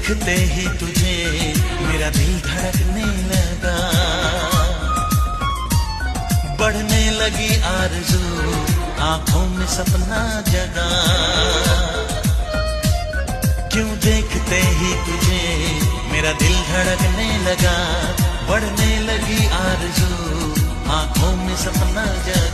देखते ही तुझे मेरा दिल धड़कने लगा, बढ़ने लगी आरज़ू, आंखों में सपना जगा। क्यों देखते ही तुझे मेरा दिल धड़कने लगा, बढ़ने लगी आरज़ू, आंखों में सपना जगा।